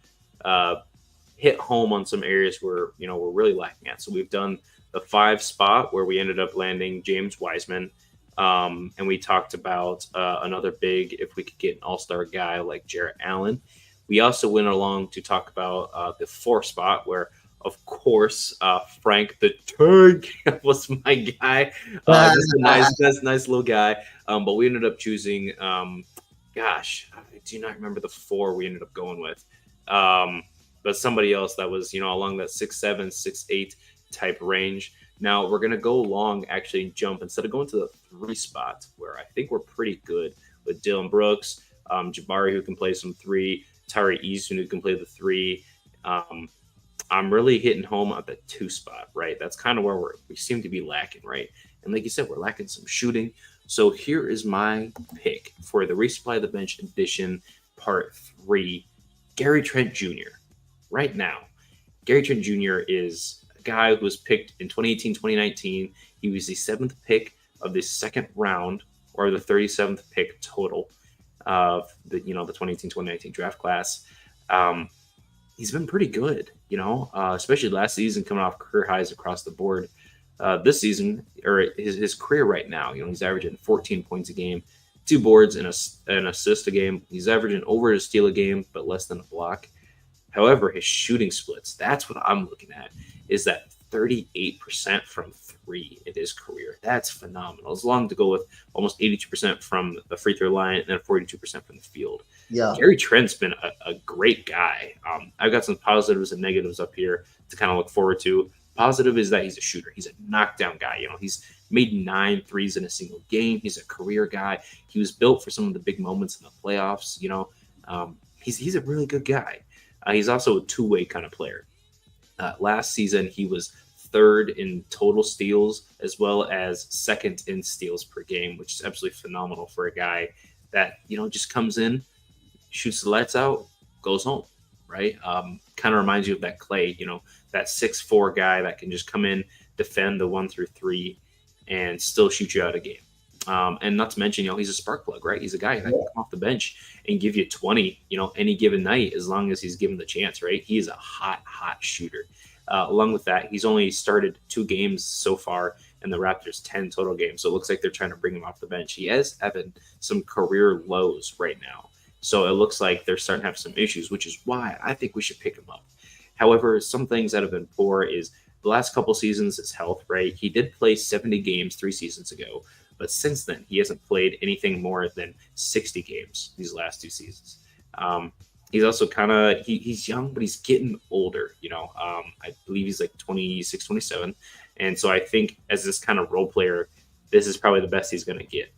hit home on some areas where, we're really lacking at. So we've done the 5 spot where we ended up landing James Wiseman. And we talked about another big, if we could get an all-star guy like Jarrett Allen. We also went along to talk about the 4 spot where, of course, Frank the Tank was my guy. Just a nice little guy. But we ended up choosing, I do not remember the 4 we ended up going with. But somebody else that was, along that 6'7", 6'8" type range. Now we're going to go along, actually jump instead of going to the 3 spot where I think we're pretty good with Dylan Brooks, Jabari, who can play some 3, Tyree Easton, who can play the 3. I'm really hitting home at the 2 spot, right? That's kind of where we seem to be lacking, right? And like you said, we're lacking some shooting. So here is my pick for the Resupply the Bench edition, part 3, Gary Trent Jr. Right now, Gary Trent Jr. is a guy who was picked in 2018, 2019. He was the 7th pick of the second round, or the 37th pick total of the 2018, 2019 draft class. He's been pretty good, especially last season, coming off career highs across the board. This season, or his career right now, he's averaging 14 points a game, 2 boards and an assist a game. He's averaging over a steal a game, but less than a block. However, his shooting splits, that's what I'm looking at, is that 38% from 3 in his career. That's phenomenal. It's long to go with almost 82% from the free throw line and then 42% from the field. Yeah. Gary Trent's been a great guy. I've got some positives and negatives up here to kind of look forward to. Positive is that he's a shooter. He's a knockdown guy. He's made 9 threes in a single game. He's a career guy. He was built for some of the big moments in the playoffs. He's a really good guy. He's also a two-way kind of player. Last season, he was 3rd in total steals as well as 2nd in steals per game, which is absolutely phenomenal for a guy that, just comes in, shoots the lights out, goes home, right? Kind of reminds you of that Clay, that 6'4" guy that can just come in, defend the 1 through 3, and still shoot you out a game. And not to mention, he's a spark plug, right? He's a guy that can come off the bench and give you 20, any given night, as long as he's given the chance, right? He is a hot shooter. Along with that, he's only started 2 games so far in the Raptors' 10 total games. So it looks like they're trying to bring him off the bench. He has having some career lows right now. So it looks like they're starting to have some issues, which is why I think we should pick him up. However, some things that have been poor is the last couple seasons, his health, right? He did play 70 games 3 seasons ago, but since then, he hasn't played anything more than 60 games these last 2 seasons. He's also he's young, but he's getting older, I believe he's like 26, 27. And so I think as this kind of role player, this is probably the best he's going to get,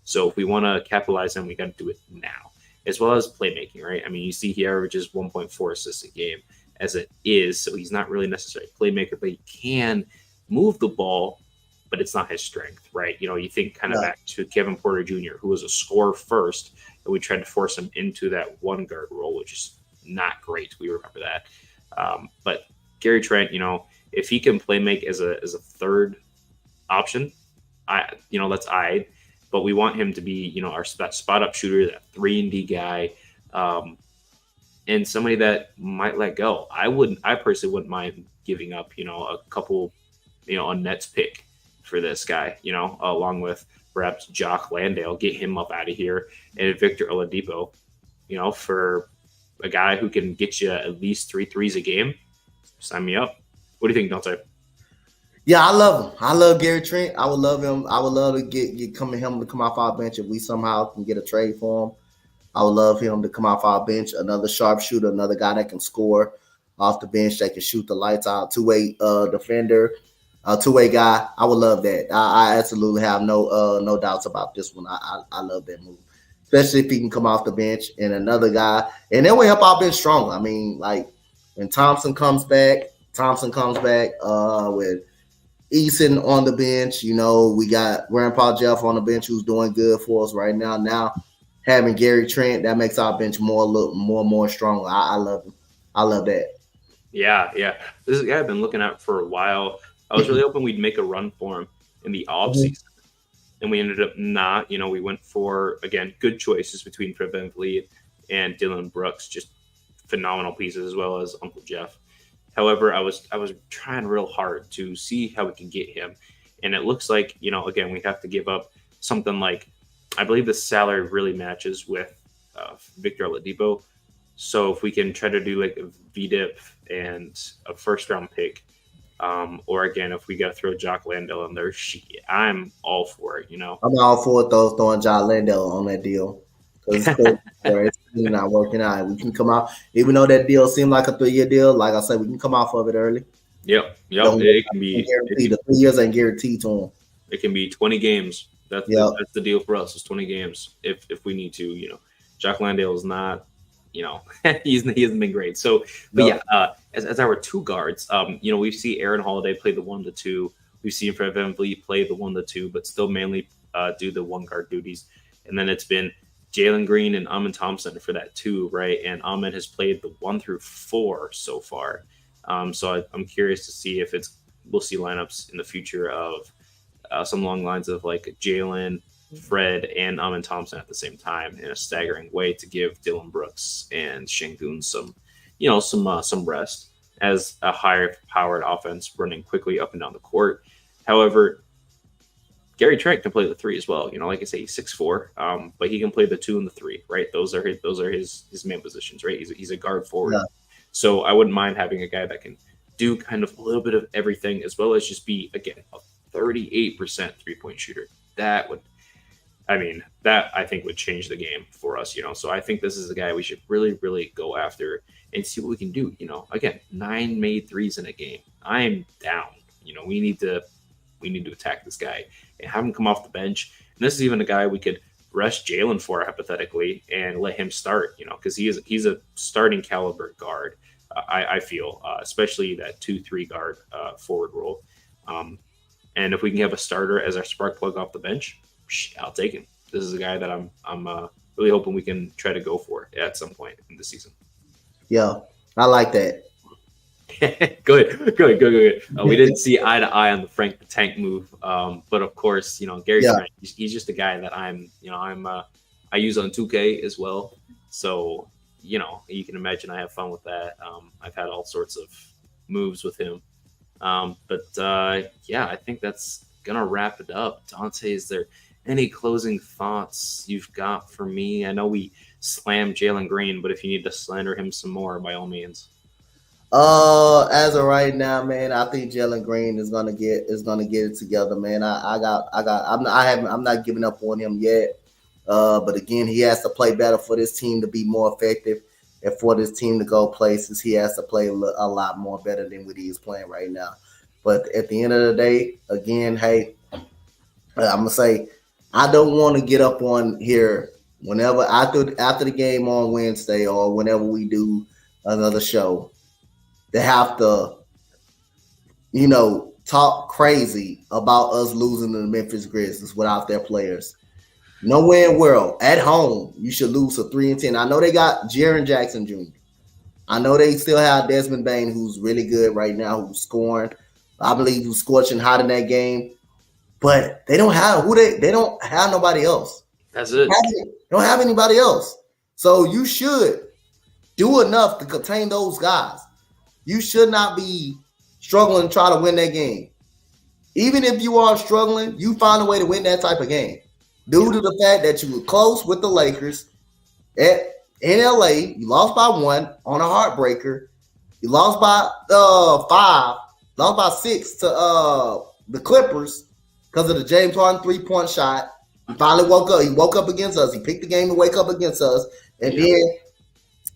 So if we want to capitalize him, we got to do it now, as well as playmaking, right? I mean, you see he averages 1.4 assists a game as it is, so he's not really necessarily a playmaker, but he can move the ball, but it's not his strength, right? You think kind of back to Kevin Porter Jr., who was a scorer first, and we tried to force him into that 1 guard role, which is not great. We remember that. But Gary Trent, if he can play make as a 3rd option, that's eyed. But we want him to be, our spot up shooter, that 3-and-D guy, and somebody that might let go. I personally wouldn't mind giving up, a couple, a Nets pick for this guy, along with perhaps Jock Landale, get him up out of here, and Victor Oladipo, for a guy who can get you at least 3 threes a game. Sign me up. What do you think, Dante? Yeah, I love him. I love Gary Trent. I would love him. I would love to get him to come off our bench if we somehow can get a trade for him. I would love him to come off our bench. Another sharpshooter, another guy that can score off the bench, that can shoot the lights out. 2-way defender, a 2-way guy. I would love that. I absolutely have no doubts about this one. I love that move, especially if he can come off the bench and another guy, and then we help our bench stronger. I mean, like when Thompson comes back with Eason on the bench. We got Grandpa Jeff on the bench who's doing good for us right now. Now having Gary Trent, that makes our bench look more stronger. I love him. I love that. Yeah. This is a guy I've been looking at for a while. I was really hoping we'd make a run for him in the off season, and we ended up not. We went for, again, good choices between Fred VanVleet and Dylan Brooks, just phenomenal pieces, as well as Uncle Jeff. However, I was trying real hard to see how we can get him, and it looks like again, we have to give up something like, I believe the salary really matches with Victor Oladipo. So if we can try to do like a VDIP and a 1st-round pick, or again, if we got to throw Jock Landale in there, I'm all for it. I'm all for it, though, throwing Jock Landale on that deal. Because it's not working out. We can come out, even though that deal seemed like a 3-year deal. Like I said, we can come off of it early. Yep. It can be guaranteed. The 3 years ain't guaranteed to him. It can be 20 games. That's the deal for us. Is 20 games if we need to. Jock Landale is not. He hasn't been great. So, but as our 2 guards, we see Aaron Holiday play the 1 to 2. We've seen Fred VanVleet play the 1 to 2, but still mainly do the 1 guard duties. And then it's been Jalen Green and Amin Thompson for that 2, right? And Amin has played the 1 through 4 so far. So I'm curious to see if we'll see lineups in the future of some long lines of like Jalen, Fred, and Amin Thompson at the same time in a staggering way to give Dylan Brooks and Shangoon some rest as a higher powered offense running quickly up and down the court. However, Gary Trent can play the three as well. Like I say, he's 6'4", but he can play the two and the three, right? Those are his main positions, right? He's a guard forward. Yeah. So I wouldn't mind having a guy that can do kind of a little bit of everything, as well as just be, again, a 38% 3-point shooter. That I think would change the game for us, So I think this is a guy we should really, really go after and see what we can do. Again, 9 made threes in a game. I'm down. We need to attack this guy and have him come off the bench. And this is even a guy we could rest Jalen for hypothetically and let him start, because he's a starting caliber guard. I feel, especially that 2-3 guard forward role. And if we can have a starter as our spark plug off the bench, I'll take him. This is a guy that I'm really hoping we can try to go for at some point in the season. Yeah, I like that. Good. We didn't see eye to eye on the Frank the Tank move, but of course, Gary Trent, he's just a guy that I use on 2K as well. So you can imagine I have fun with that. I've had all sorts of moves with him, but I think that's gonna wrap it up. Dante, is there any closing thoughts you've got for me? I know we slammed Jalen Green, but if you need to slander him some more, by all means. As of right now, man, I think Jalen Green is gonna get it together, man. I'm not giving up on him yet. But again, he has to play better for this team to be more effective, and for this team to go places, he has to play a lot more better than what he is playing right now. But at the end of the day, again, hey, I'm gonna say I don't want to get up on here whenever after the game on Wednesday or whenever we do another show. They have to, talk crazy about us losing to the Memphis Grizzlies without their players. Nowhere in the world, at home, you should lose to 3-10. I know they got Jaren Jackson Jr. I know they still have Desmond Bane, who's really good right now, who's scoring. I believe who's scorching hot in that game. But they don't have they don't have nobody else. That's it. They don't have anybody else. So you should do enough to contain those guys. You should not be struggling to try to win that game. Even if you are struggling, you find a way to win that type of game. Due to the fact that you were close with the Lakers in LA, you lost by 1 on a heartbreaker. You lost by 5, lost by 6 to the Clippers because of the James Harden 3-point shot. He finally woke up. He woke up against us. He picked the game to wake up against us. And then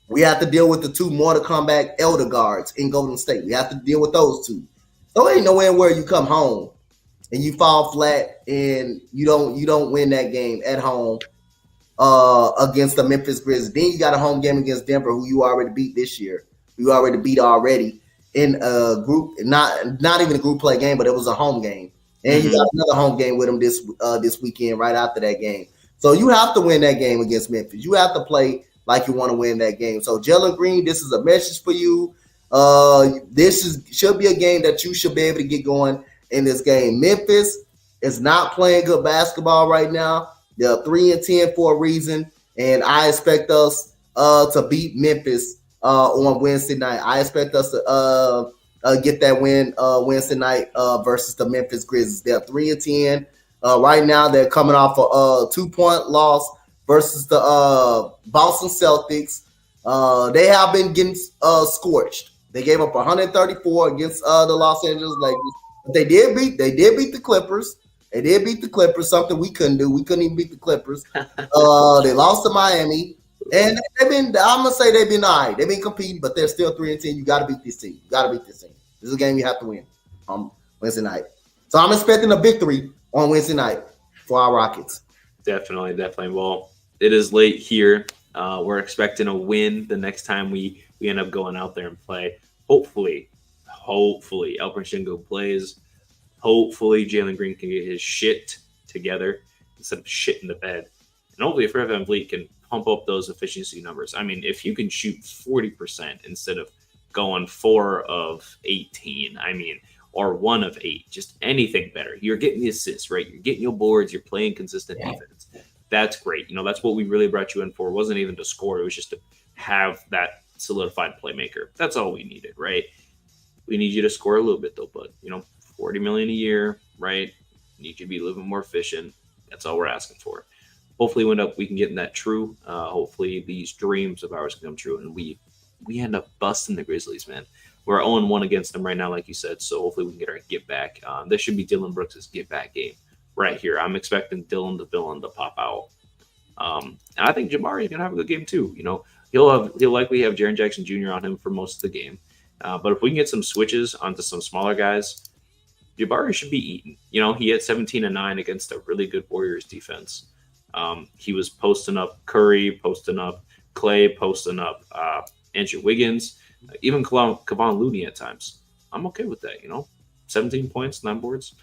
we have to deal with the 2 more to come back elder guards in Golden State. We have to deal with those 2. So ain't nowhere where you come home and you fall flat and you don't win that game at home against the Memphis Grizzlies. Then you got a home game against Denver, who you already beat this year. You already beat in a group, not even a group play game, but it was a home game. And you got another home game with them this weekend right after that game. So you have to win that game against Memphis. You have to play like you want to win that game. So Jalen Green, this is a message for you. Should be a game that you should be able to get going in this game. Memphis is not playing good basketball right now. They're 3-10 for a reason, and I expect us to beat Memphis on Wednesday night. I expect us to get that win Wednesday night versus the Memphis Grizzlies. They're 3-10 right now. They're coming off a 2-point loss versus the Boston Celtics. They have been getting scorched. They gave up 134 against the Los Angeles Lakers. But they did beat the Clippers. They did beat the Clippers, something we couldn't do. We couldn't even beat the Clippers. They lost to Miami. And I'm gonna say they've been all right. They've been competing, but they're still 3-10. You gotta beat this team. This is a game you have to win on Wednesday night. So I'm expecting a victory on Wednesday night for our Rockets. Definitely. Well, it is late here. We're expecting a win the next time we end up going out there and play. Hopefully, Alperen Sengun plays. Hopefully, Jalen Green can get his shit together instead of shit in the bed. And hopefully, Fred VanVleet can pump up those efficiency numbers. I mean, if you can shoot 40% instead of going 4 of 18. I mean, or 1 of 8, just anything better. You're getting the assists, right? You're getting your boards. You're playing consistent defense. That's great. That's what we really brought you in for. It wasn't even to score. It was just to have that solidified playmaker. That's all we needed, right? We need you to score a little bit though, bud. 40 million a year, right? Need you to be a little bit more efficient. That's all we're asking for. Hopefully, we can get in that true. Hopefully, these dreams of ours can come true, and we end up busting the Grizzlies, man. We're 0-1 against them right now, like you said. So hopefully, we can get our get back. This should be Dylan Brooks' get back game right here. I'm expecting Dylan the villain to pop out. And I think Jabari is gonna have a good game too. He'll likely have Jaren Jackson Jr. on him for most of the game. But if we can get some switches onto some smaller guys, Jabari should be eaten. He had 17 and 9 against a really good Warriors defense. He was posting up Curry, posting up Clay, posting up Andrew Wiggins, even Kevon Looney at times. I'm okay with that. 17 points, 9 boards.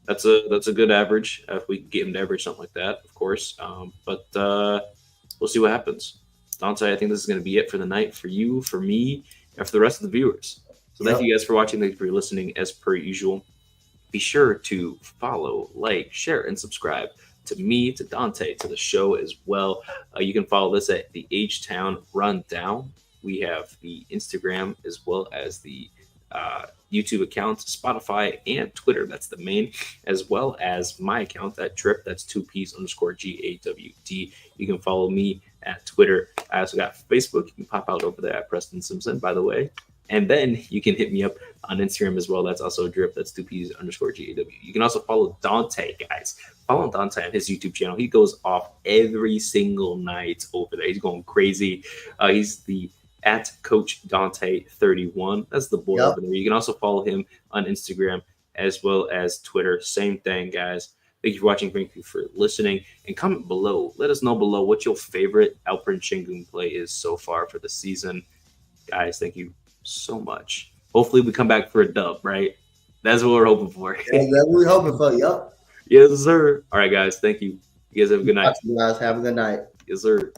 That's a good average if we can get him to average something like that, of course. But we'll see what happens. Dante, I think this is going to be it for the night for you, for me, and for the rest of the viewers. So thank you guys for watching. Thank you for listening as per usual. Be sure to follow, like, share, and subscribe to me, to Dante, to the show as well. You can follow this at the H-Town Rundown. We have the Instagram as well as the YouTube account, Spotify, and Twitter. That's the main, as well as my account, that Drip. That's 2Ps_GAWD. You can follow me at Twitter. I also got Facebook. You can pop out over there at Preston Simpson, by the way. And then you can hit me up on Instagram as well. That's also Drip. That's 2Ps_GAW. You can also follow Dante, guys. Follow Dante on his YouTube channel. He goes off every single night over there. He's going crazy. He's the at Coach Dante 31. That's the boy over there. You can also follow him on Instagram as well as Twitter. Same thing, guys. Thank you for watching. Thank you for listening. And comment below. Let us know below what your favorite Alperen Şengün play is so far for the season. Guys, thank you so much. Hopefully we come back for a dub, right? That's what we're hoping for. That's what we're hoping for. Yep. Yes, sir. All right, guys. Thank you. You guys have a good night. You guys have a good night. Yes, sir.